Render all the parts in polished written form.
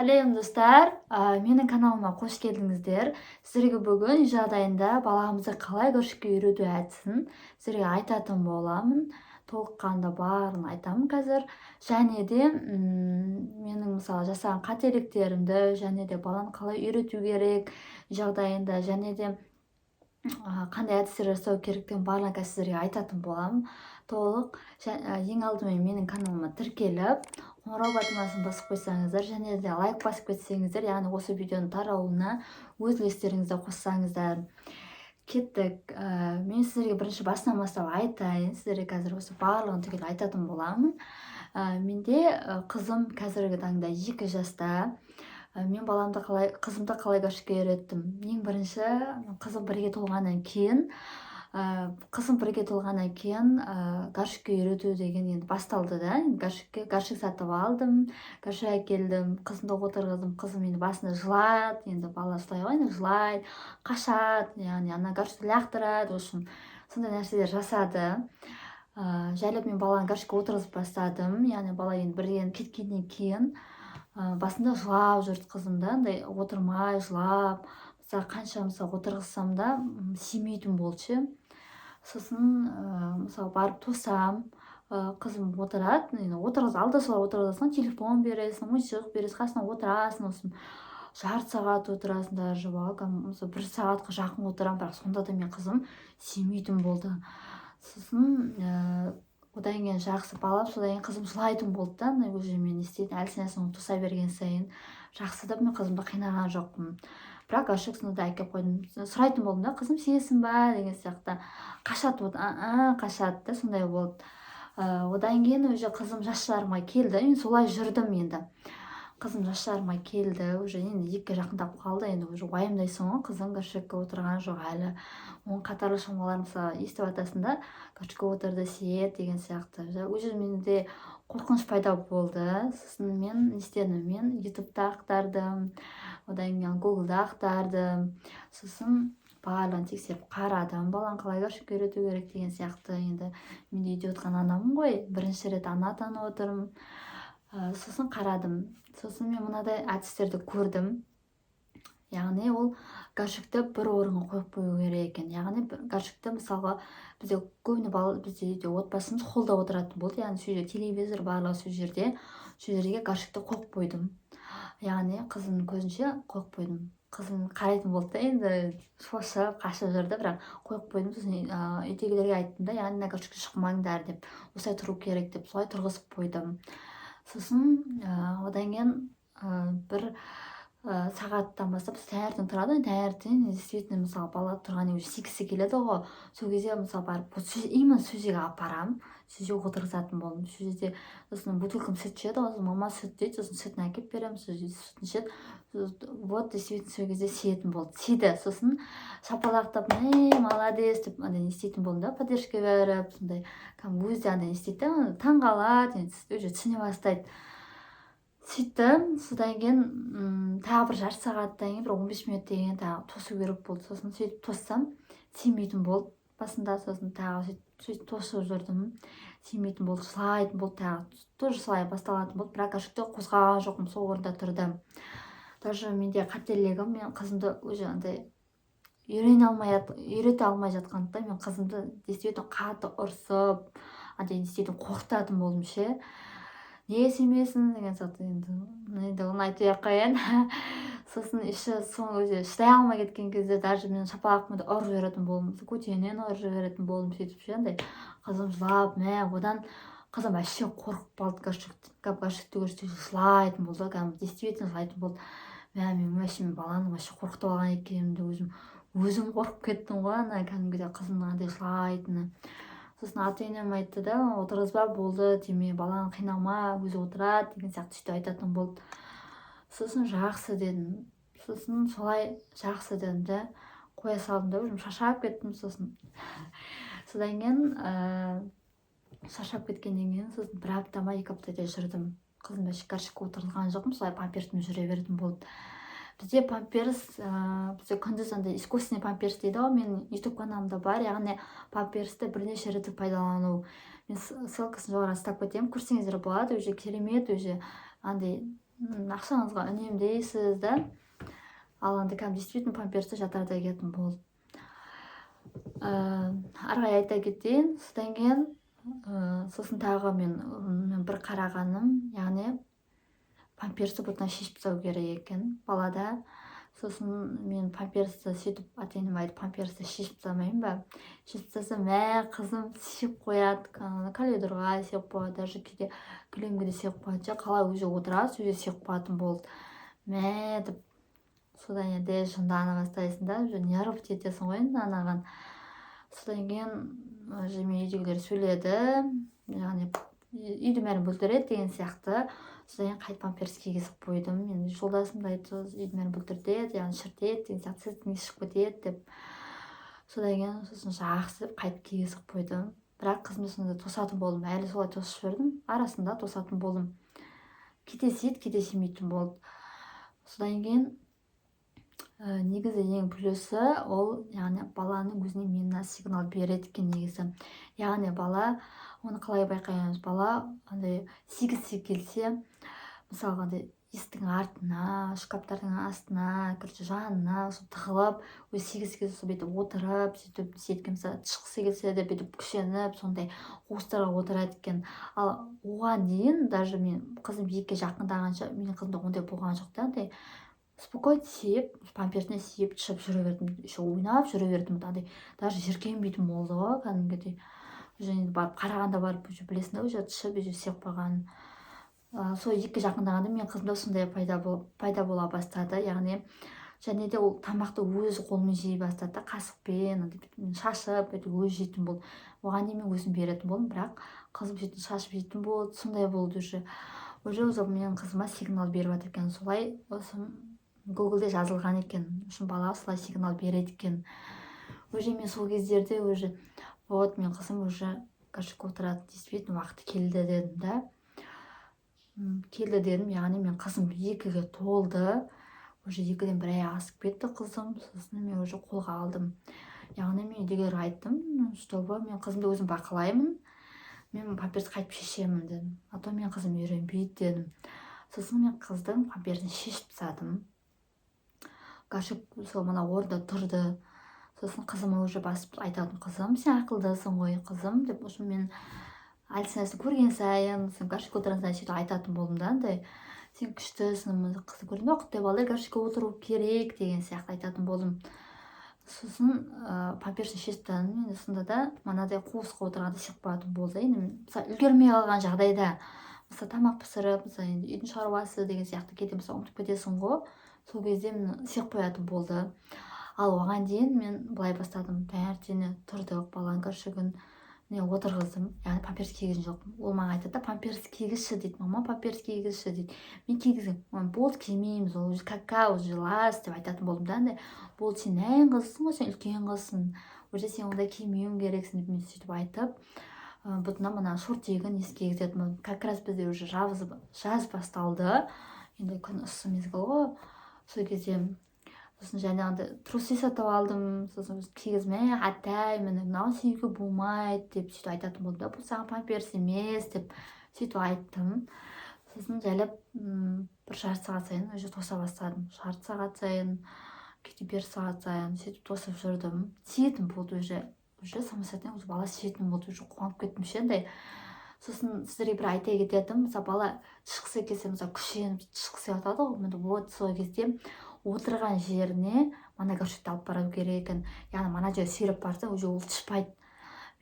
Сәлем достар, менің каналыма қош келдіңіздер. Сіздерге бүгін үй жағдайында баламызды қалай күрішке үйрету әдісін сіздерге айтатын боламын. Толыққанды барын айтамын қазір. Және де менің мысалы жасаған қателіктерімді, және де баланы қалай үйрету керек үй жағдайында, және де қандай әдістер жасау керектігін барлығын сіздерге айтатын боламын. Толық ең алдымен менің каналыма тіркеліп, қоңырау батырмасын басып қойсаңыздар, және де лайк басып кетсеңіздер, яғни осы видеоның таралуына өз үлестеріңізді қоссаңыздар. Кеттік. Мен сіздерге бірінші басынан бастап айтайын. Сіздерге қазір осы барлығын түгел айтатын боламын. Менде қызым қазіргі таңда 2 жаста. Мен қызымды қалай күрішке үйреттім. Ең бірінші қызым бірге толғаннан кейін күрішке үйрету деген енді басталды да. Күрішік сатып алдым, күрішік әкелдім, қызымды отырғыздым. Қызым енді басында жылайды, енді бала солай ғой, жылайды, қашады, яғни ана күрішті лақтырады, үшін сондай нәрселер жасады. Жайлап мен баланы күрішке отырғызып бастадым, яғни бала енді бірден кеткеннен кейін басында жылап жүрді қызымда, андай отырмай жылап, мысалы қанша отырғызсам да сүймейтін болды. Сосын мысалы барып тосам, қызым отырады, отырғыз, алда солай отырғызасың, телефон бересің, ойыншық бересің, қасына отырасың, осым жарты сағат отырасың, даже 1 сағатқа жақын отырам, бірақ сонда да мен қызым сүймейтін болды. Сосын одан кейін жақсы балап, содан кейін қызым жылайтын болды да, уже мен істейтін әлсін тоса берген сайын жақсы да, мен қызымды қинаған жоқпын. Бірақ күрішік сонда әкеп қойдым, сұрайтын болдым да, қызым сенесің ба деген сияқты. Қашады, қашады да, сондай болды. Одан кейін уже қызым жас жарымға келді, мен солай жүрдім енді. Қызым жас жарымға келді, уже енді 2 жақындап қалды, енді уже уайымдайсың ғой, қызың күрішекке отырған жоқ әлі. Оның қатарлы шамалар мысалы естіп атасың да, күрішке отырды сет деген сияқты. Уже менде қорқыныш пайда болды. Сосын мен не істедім, мен ютубта ақтардым, одан кейін гуглда ақтардым. Сосын барлығын тексеріп қарадым, баланы қалай күрішке үйрету керек деген сияқты. Енді мен үйде отқан анамын ғой, бірінші рет ана атанып отырмын. Сосын қарадым. Сосын мен мынадай әдістерді көрдім. Яғни ол күрішікті бір орынға қойып қою керек екен. Яғни күрішікті мысалға бізде көбіне бізде үйде отбасымыз холлда отыратын болды. Яғни сол жерде телевизор барлығы сол жерге күрішікті қойып қойдым. Яғни қызымның көзінше қойып қойдым. Қызым қарайтын болды да, енді шошып, қашып жүрді, бірақ қойып қойдым. Сосын үйдегілерге айттым да, яғни күрішікке шықпаңдар деп, осылай тұру керек деп, солай тұрғызып қойдым. Сосын одан кейін бір сағаттан бастап таңертең тұрады, таңертең действительно мысалы бала тұрғаннан уже сүйгісі келеді ғой. Сол кезде мысалы барып именно сол жерге апарам, сол жерге отырғызатын болдым. Сол жерде сосын бутылкам сүт ішеді ғой, мама сүт дейді, сосын сүтін әкеліп беремін, сол жерде сүтін ішеді. Вот действительно сол кезде сүйетін болды, сүйді. Сосын шапалақтап, молодец деп андай істейтін болдым да, поддержка беріп, сондай өзі де андай істейді да, таңғалады, уже түсіне бастайды. Сөйтті, содан кейін тағы бір жарты сағаттан кейін, бір 15 минуттан кейін тағы тосу керек болды. Сосын сөйтіп тоссам, сүймейтін болды басында. Сосын тағы сөйтіп тосып жүрдім, сүймейтін болды, жылайтын болды, тағы тоже солай басталатын болды. Бірақ күрішікті қозғаған жоқпын, сол орында тұрдым. Даже менде қателігім, мен қызымды уже андай үйрете алмай жатқандықтан мен қызымды действительно қатты ұрсып, андай действительно қорқытатын болдым ше. Неге сүймесін деген сияқты, енді оны айтпай ақ қояйын. Сосын соңғы өзі шыдай алмай кеткен кезде даже мен шапалақпен ұрып жіберетін болдым, көтеннен ұрып жіберетін болдым. Сөйтіп ше, андай қызым жылап, одан қызым вообще қорқып қалды, күрішікті көрсе жылайтын болды, действительно жылайтын болды. Мен вообще баланы вообще қорқытып алған екенімді өзім қорқып кеттім ғой, ана кәдімгідей қызымның андай жылайтыны. Сосын ата-енем айтты да, отырғызба, болды, деме, баланы қинама, өзі отырады деген сияқты сөйтіп айтатын болды. Сосын жақсы дедім. Сосын солай жақсы дедім де, қоя салдым да, өзім шаршап кеттім. Содан кейін шаршап кеткеннен кейін сосын 1 апта ма 2 аптадай жүрдім. Қызымда күрішікке отырғызған жоқпын, солай памперспен жүре бердім болды. Бізде памперс, бізде күндіз андай искусственный памперс дейді ғой, менің YouTube каналымда бар, яғни памперсті бірнеше рет пайдалану. Мен ссылкасын жоғары ұстап кетемін, көрсеңіздер болады, уже керемет, уже андай ақшаңызға үнемдейсіз да. Ал андай кәдімгі действительно памперсті жатарда киетін болды. Ары қарай айта кетейін. Содан кейін сосын тағы мен бір қарағаным, яғни памперсті бұтына шешіп тастау керек екен балада. Сосын мен памперсті сөйтіп ата-енем айтып, памперсті шешіп тастамаймын ба? Шешіп тастасам, қызым сүйіп қояды, коридорға сүйіп қояды, даже кейде кілемге де сүйіп қояды. Қалай уже отырады, уже сүйіп қоятын болды. Деп содан енді жындана бастайсың да, уже нерв кетесің ғой енді анаған. Содан кейін уже мен үйдегілер сөйледі, яғни үйді бәрін бүлдіреді деген сияқты. Содан кейін қайтып памперс кигізіп қойдым. Мен жолдасым да айтты, үйді бәрін бүлдіртеді, яғни шіртеді деген сияқты, сіздің шығып кетеді деп. Содан кейін сосын жақсы қайтып кигізіп қойдым. Бірақ қызымды сонда тосатын болдым, әлі солай тосып жүрдім, арасында тосатын болдым. Кете сүйді, кете сүймейтін болды. Содан кейін негізі ең плюсы ол, яғни баланың өзіне миына сигнал береді екен негізі. Яғни бала, оны қалай байқаймыз? Бала андай сигізсе келсе, мысалға андай есіктің артына, шкаптардың астына, жанына тығылып, өзі сигізсе келсе бүйтіп отырып, сөйтіп сетке мысалы шыққысы келсе де бүйтіп күшеніп, сондай қуыстарға отырады екен. Ал оған дейін даже мен қызым 2-ге жақындағанша менің қызымда ондай болған жоқ та, андай спокойно сүйіп, памперсіне сүйіп шығып жүре бердім, еще ойнап жүре бердім, андай даже жиіркенбейтін болды ғой кәдімгідей. Уже барып қарағанда барып уже білесің да, уже түсіп уже сүйіп қойғанын. Сол 2-ге жақындағанда мен қызымда сондай пайда бола бастады, яғни және де ол тамақты өзі қолымен жей бастады, қасықпен шашып өзі жейтін болды. Оған дейін мен өзім беретін болдым, бірақ қызым сөйтіп шашып жейтін болды, сондай болды уже менің қызыма сигнал беріп жатыр екен. Солай осы Гуглде жазылған екен, үшін бала солай сигнал береді екен. Уже мен сол кездерде уже вот мен қызым уже горшокқа отырады, действительно уақыты келді дедім да. Келді дедім, яғни мен қызым 2-ге толды, уже 2-ден бір ай асып кетті қызым. Сосын мен уже қолға алдым. Яғни мен үйдегілерге айттым, чтобы мен қызымды өзім бақылаймын, мен памперс қайтып шешемін дедім. А то мен қызым үйренбейді дедім. Сосын мен қыздың памперсін шешіп тастадым. Горшок сол мына орында тұрды. Сосын қызыма уже басып айтатын, қызым, сен ақылдысың ғой қызым деп. Уже мен әлсін көрген сайын, сен горшокқа отырған сайын сөйтіп айтатын болдым да, андай сен күштісің, қызды көрдің бе, құттай балалар горшокқа отыру керек деген сияқты айтатын болдым. Сосын памперсін шешіп тастадым. Мен сонда да манадай қуысқа отырғанда сүйіп қоятын болды. Енді мысалы үлгермей қалған жағдайда, мысалы тамақ пісіріп, мысалы енді үйдің шаруасы деген сияқты кейде мысалы ұмытып кетесің ғой, сол кезде мен сүйіп қоятын болды. Ал оған дейін мен былай бастадым, таңертеңіне тұрдық, баланың горшогын отырғыздым, яғни памперс кигізген жоқпын. Ол маған айтады да, памперс кигізші дейді, мама памперс кигізші дейді. Мен кигізгем, болды кимейміз, ол уже кака, уже лас деп айтатын болдым да, андай болды, сен әйін қызсың ғой, сен үлкен қызсың, уже сен ондай кимеуің керексің деп мен сөйтіп айтып, бұтына мына шортигін кигізетін. Как раз бізде уже жаз басталды, енді күн ыссы мезгіл ғой, сол кезде. Сосын және андай трусы сатып алдым, сосын кигізме атай, мынау сүйге болмайды деп сөйтіп айтатын болды да, бұл саған памперс емес деп сөйтіп айттым. Сосын жайлап бір жарты сағат сайын уже тоса бастадым. Жарты сағат сайын, кейде 1 сағат сайын сөйтіп тосып жүрдім. Сүйетін болды уже самый сәтінен уже бала сүйетін болды, уже қуанып кеттім ше андай. Сосын сіздерге бір айта кететінім, мысалы бала шыққысы келсе, мысалы күшеніп шыққысы жатады ғой, вот сол кезде отырған жеріне мана горшокты алып бару керек екен. Яғни мана жерге сүйреп барса, уже ол түспайды.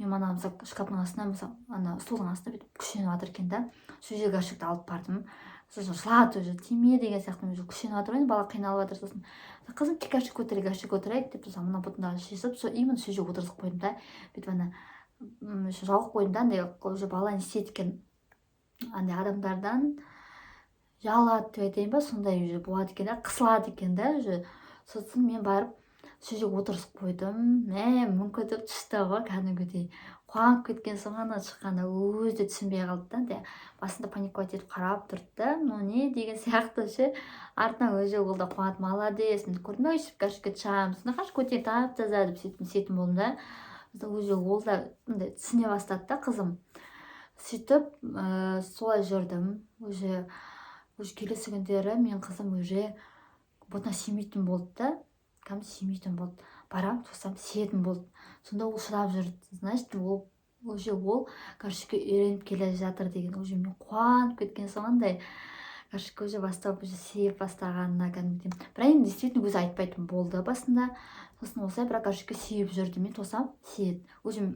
Мен мана мысалы шкаптың астына, мысалы ана столдың астына бүйтіп күшеніп жатыр екен да, сол жерге горшокты алып бардым. Сосын жылады, уже тиме деген сияқты, уже күшеніп жатыр ғой, бала қиналып жатыр. Сосын қызым тек горшокқа отырайық деп, сосын мына бұтындағы шешіп, сол именно сол жерге отырғызып қойдым да, бүйтіп ана жауып қойдым да, андай уже бала не істейді екен, андай адамдардан жалады деп айтайын ба, сондай уже болады екен да, қысылады екен да уже. Сосын мен барып сол жерге отырғызып қойдым. Мүмкіндік түсті ғой кәдімгідей. Қуанып кеткен соң ғана шыққанда өзі де түсінбей қалды да, басында паниковать етіп қарап тұрды да, не деген сияқты ше. Артынан өзі ол да қуанып, молодец, көрдің бе, өйстіп горшокқа шығамын, сонда қаш көтек тап-таза деп сөйтетін болдым да. Өзі ол да түсіне бастады да қызым. Сөйтіп солай жүрдім. Уже уже келесі күндері мен қызым уже бұтына сүймейтін болды да, кәдімгі сүймейтін болды. Барам, тосам, сиетін болды. Сонда ол шыдап жүрді. Значит, ол горшокке үйреніп келе жатыр деген. Уже мен қуанып кеткен соңандай. Горшокке уже бастап, уже сиіп бастағанына кәдімгідей. Бірақ енді действительно өзі айтпайтын болды басында. Сосын осылай бірақ горшокке сиіп жүрді. Мен тосам, сиеді. Уже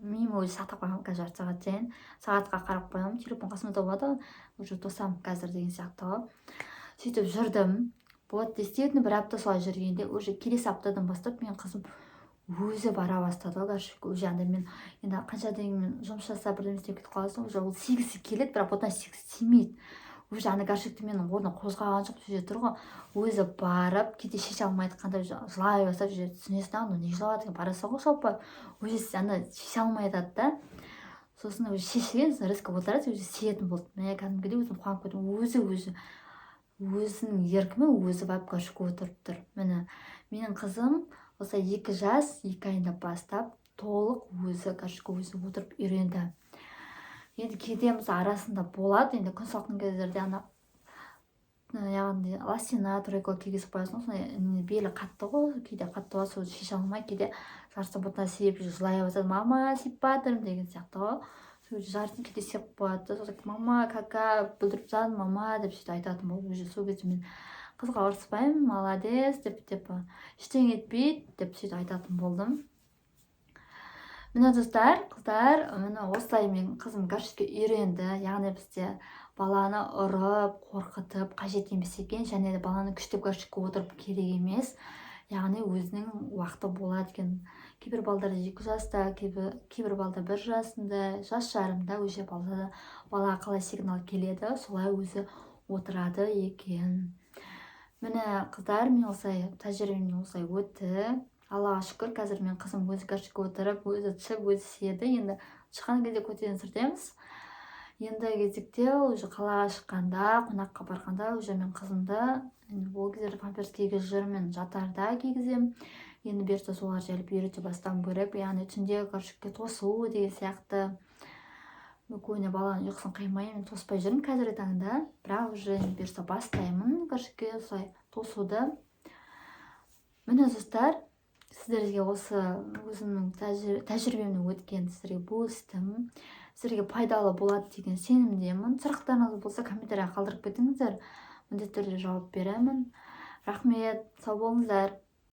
миыма өзі сақтап қойғанмын, қазір жарты сағат сайын. Сағатқа қарап қоямын, телефон қасымда болады, уже тосам қазір деген сияқты ғой. Сөйтіп жүрдім. Вот, действительно, бір апта солай жүргенде, уже келесі аптадан бастап мен қызым өзі бара бастады ғой горшокке. Уже анда мен енді қанша дегенмен жұмыс жасап бірдеңе істеп кетіп қаласың, уже ол сигісі келеді, бірақ бұтына сигісі тимейді. Уже ана горшокты менің орнынан қозғаған жоқ, жерде тұр ғой. Өзі барып, кейде шеше алмай жатқанда жылай бастап жүреді. Түсінесің, ана не жылап жатыр, барасың ғой шалпай. Уже ана шеше алмай жатады да. Сосын уже шешеген, рызқы отырады, уже сиетін болды. Мен кәдімгідей өзім қуанып кеттім. Өзінің еркімен өзі барып горшокке отырып тұр. Міне, менің қызым осы 2 жас 2 айында бастап толық өзі горшокке өзі отырып үйренді. Енді кейде мысалы арасында болады, енді күн салқын кездерде ана яғни ластина тройка кигізіп қоясың, сондай белі қатты ғой, кейде қатты болады, сол шеше алмай, кейде жарты бұтына сиіп жылай бастады, мама сиіп батырмын деген сияқты ғой. Жартын кейде сеп қояды, сосын мама кака бүлдіріп жатыр, мама деп сөйтіп айтатын болды. Уже сол кезде мен қызға ұрыспаймын, молодец деп ештеңе етпейді деп сөйтіп айтатын болдым. Міне достар, қыздар, міне осылай мен қызым горшокке үйренді. Яғни бізде баланы ұрып, қорқытып қажет емес екен, және де баланы күштеп горшокке отырып керек емес. Яғни өзінің уақыты болады екен. Кейбір балдар 2 жаста, кейбір балдар 1 жасында, жас жарымда уже балаға қалай сигнал келеді, солай өзі отырады екен. Міне қыздар, мен осылай тәжірибемнен осылай өтті. Аллаға шүкір, қазір мен қызым өзі горшокке отырып, өзі ішіп, өзі сиеді. Енді шыққан кезде көтерін сүртеміз. Енді кезекте уже қалаға шыққанда, қонаққа барғанда уже мен қызымды ол кездерде памперс кигізіп жүрмін, жатарда кигізем. Енді берсе солар жайлып үйрете бастауым керек. Яғни түнде горшокке тосу деген сияқты. Көне баланың ұйқысын қимай, мен тоспай жүрмін қазіргі таңда. Бірақ уже берсе бастаймын горшокке осылай тосуды. Міне достар, сіздерге осы өзімнің тәжірибемнен өткен сіздерге бөлістім. Сіздерге пайдалы болады деген сенімдемін. Сұрақтарыңыз болса комментария қалдырып кетіңіздер. Міндетті түрде жауап беремін. Рахмет, сау болыңыздар.